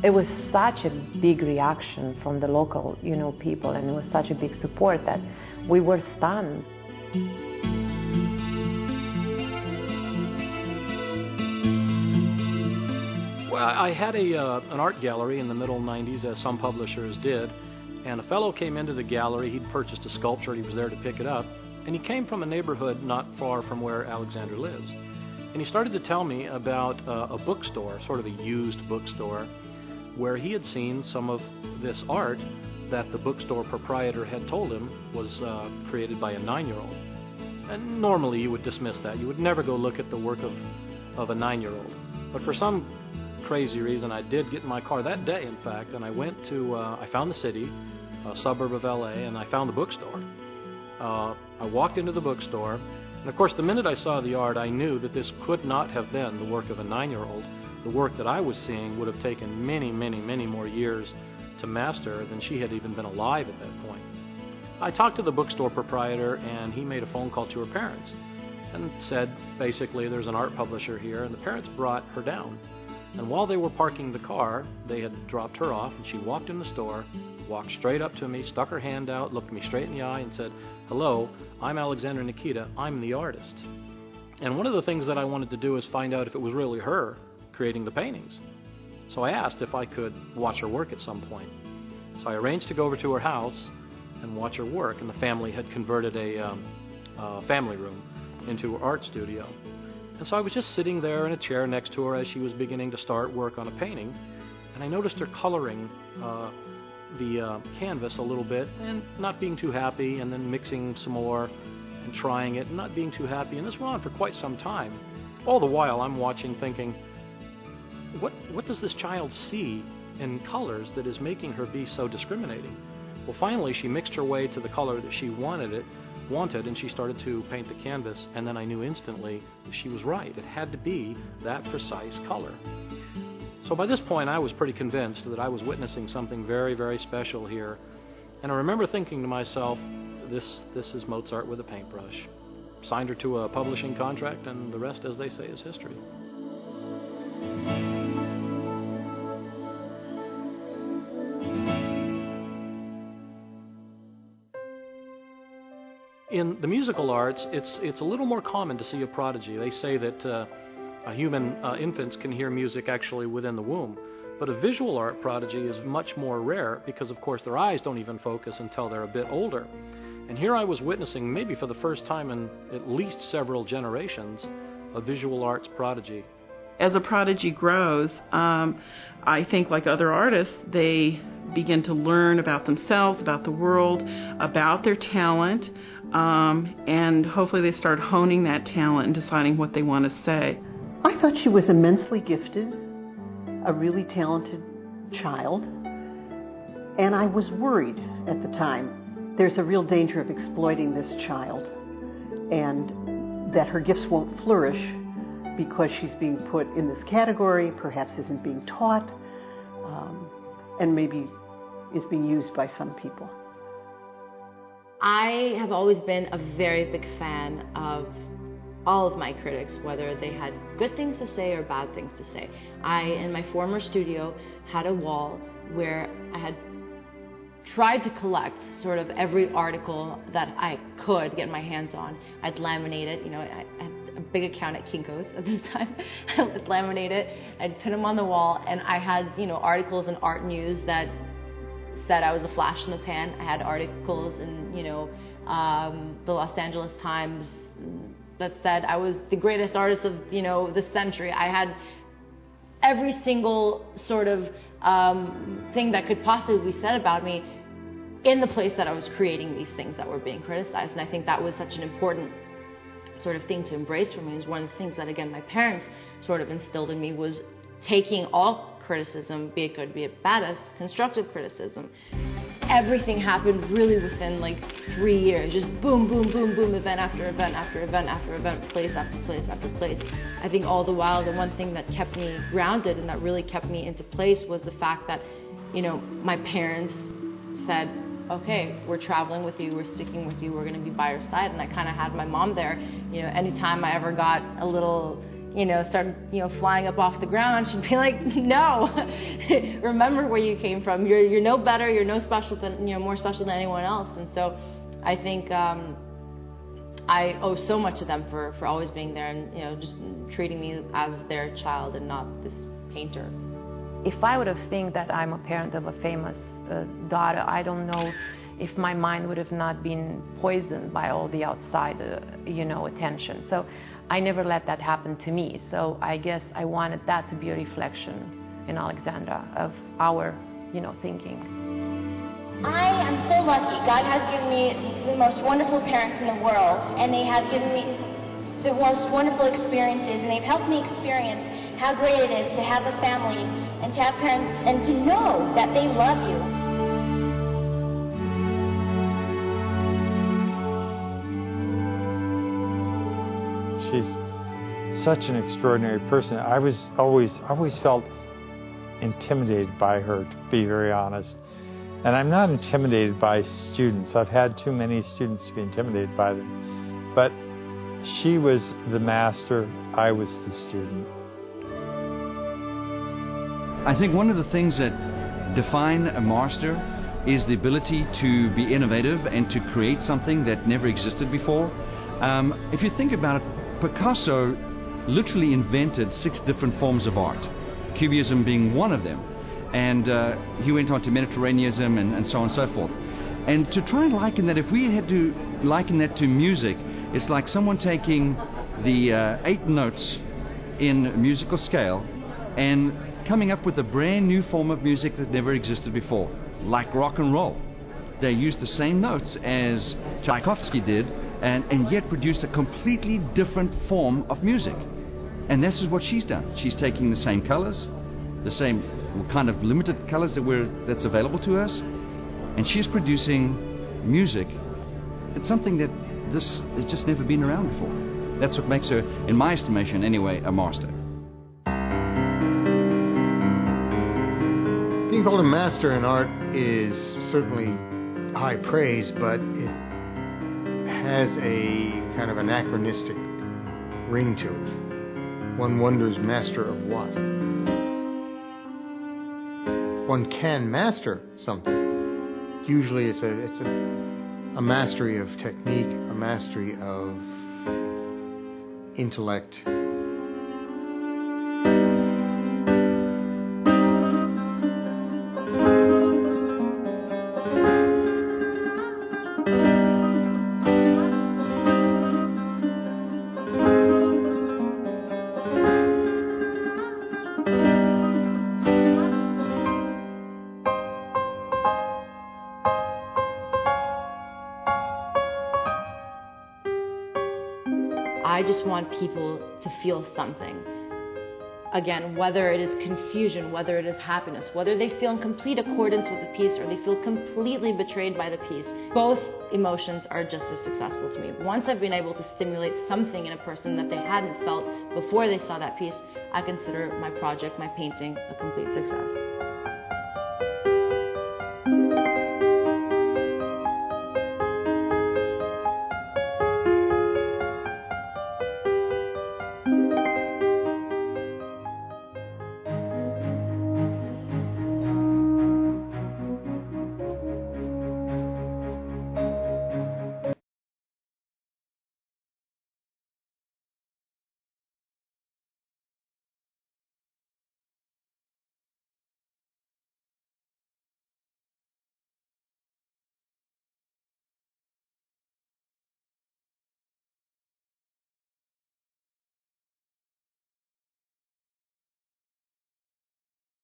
It was such a big reaction from the local, people, and it was such a big support that we were stunned. Well, I had an art gallery in the middle 90s, as some publishers did, and a fellow came into the gallery. He'd purchased a sculpture, he was there to pick it up, and he came from a neighborhood not far from where Alexandra lives. And he started to tell me about a bookstore, sort of a used bookstore, where he had seen some of this art that the bookstore proprietor had told him was created by a 9-year-old. And normally you would dismiss that. You would never go look at the work of a 9-year-old. But for some crazy reason, I did get in my car that day, in fact, and I went to, I found the city, a suburb of LA, and I found the bookstore. I walked into the bookstore, and of course the minute I saw the art, I knew that this could not have been the work of a 9-year-old. The work that I was seeing would have taken many, many, many more years to master than she had even been alive at that point. I talked to the bookstore proprietor, and he made a phone call to her parents and said, basically, there's an art publisher here, and the parents brought her down. And while they were parking the car, they had dropped her off, and she walked in the store, walked straight up to me, stuck her hand out, looked me straight in the eye, and said, "Hello, I'm Alexandra Nechita, I'm the artist." And one of the things that I wanted to do is find out if it was really her creating the paintings. So I asked if I could watch her work at some point. So I arranged to go over to her house and watch her work, and the family had converted a family room into her art studio. And so I was just sitting there in a chair next to her as she was beginning to start work on a painting, and I noticed her coloring the canvas a little bit and not being too happy, and then mixing some more and trying it and not being too happy, and this went on for quite some time. All the while I'm watching, thinking, what does this child see in colors that is making her be so discriminating? Well, finally she mixed her way to the color that she wanted, and she started to paint the canvas, and then I knew instantly that she was right. It had to be that precise color. So by this point I was pretty convinced that I was witnessing something very, very special here, and I remember thinking to myself, this is Mozart with a paintbrush. Signed her to a publishing contract, and the rest, as they say, is history. In the musical arts, it's a little more common to see a prodigy. They say that human infants can hear music actually within the womb. But a visual art prodigy is much more rare because, of course, their eyes don't even focus until they're a bit older. And here I was witnessing, maybe for the first time in at least several generations, a visual arts prodigy. As a prodigy grows, I think like other artists, they begin to learn about themselves, about the world, about their talent, and hopefully they start honing that talent and deciding what they want to say. I thought she was immensely gifted, a really talented child, and I was worried at the time. There's a real danger of exploiting this child, and that her gifts won't flourish because she's being put in this category, perhaps isn't being taught, and maybe is being used by some people. I have always been a very big fan of all of my critics, whether they had good things to say or bad things to say. In my former studio, had a wall where I had tried to collect sort of every article that I could get my hands on. I'd laminate it, I had a big account at Kinko's at this time. I'd laminate it, I'd pin them on the wall, and I had, articles in Art News that said I was a flash in the pan. I had articles in, the Los Angeles Times that said I was the greatest artist of, the century. I had every single sort of thing that could possibly be said about me in the place that I was creating these things that were being criticized. And I think that was such an important sort of thing to embrace for me. It was one of the things that, again, my parents sort of instilled in me, was taking all criticism, be it good, be it bad, as constructive criticism. Everything happened really within like 3 years, just boom, boom, boom, boom, event after event after event after event, place after place after place. I think all the while, the one thing that kept me grounded and that really kept me into place was the fact that, my parents said, okay, we're traveling with you, we're sticking with you, we're going to be by your side. And I kind of had my mom there. Anytime I ever got a little, start, flying up off the ground, she'd be like, no, remember where you came from. You're no better. You're no special than, more special than anyone else. And so I think I owe so much to them for always being there and, just treating me as their child and not this painter. If I would have think that I'm a parent of a famous daughter, I don't know if my mind would have not been poisoned by all the outside, attention. So I never let that happen to me. So I guess I wanted that to be a reflection in Alexandra of our, thinking. I am so lucky. God has given me the most wonderful parents in the world, and they have given me the most wonderful experiences, and they've helped me experience how great it is to have a family and to have parents and to know that they love you. She's such an extraordinary person. I always felt intimidated by her, to be very honest. And I'm not intimidated by students. I've had too many students to be intimidated by them. But she was the master, I was the student. I think one of the things that define a master is the ability to be innovative and to create something that never existed before. If you think about it, Picasso literally invented 6 different forms of art, Cubism being one of them. And he went on to Mediterraneanism and so on and so forth. And to try and liken that, if we had to liken that to music, it's like someone taking the 8 notes in a musical scale and coming up with a brand new form of music that never existed before, like rock and roll. They used the same notes as Tchaikovsky did, and yet produced a completely different form of music. And this is what she's done. She's taking the same colors, the same kind of limited colors that's available to us, and she's producing music. It's something that this has just never been around before. That's what makes her, in my estimation anyway, a master. Being called a master in art is certainly high praise, but it has a kind of anachronistic ring to it. One wonders, master of what? One can master something. Usually it's a mastery of technique, a mastery of intellect. I just want people to feel something. Again, whether it is confusion, whether it is happiness, whether they feel in complete accordance with the piece or they feel completely betrayed by the piece, both emotions are just as successful to me. Once I've been able to stimulate something in a person that they hadn't felt before they saw that piece, I consider my project, my painting, a complete success.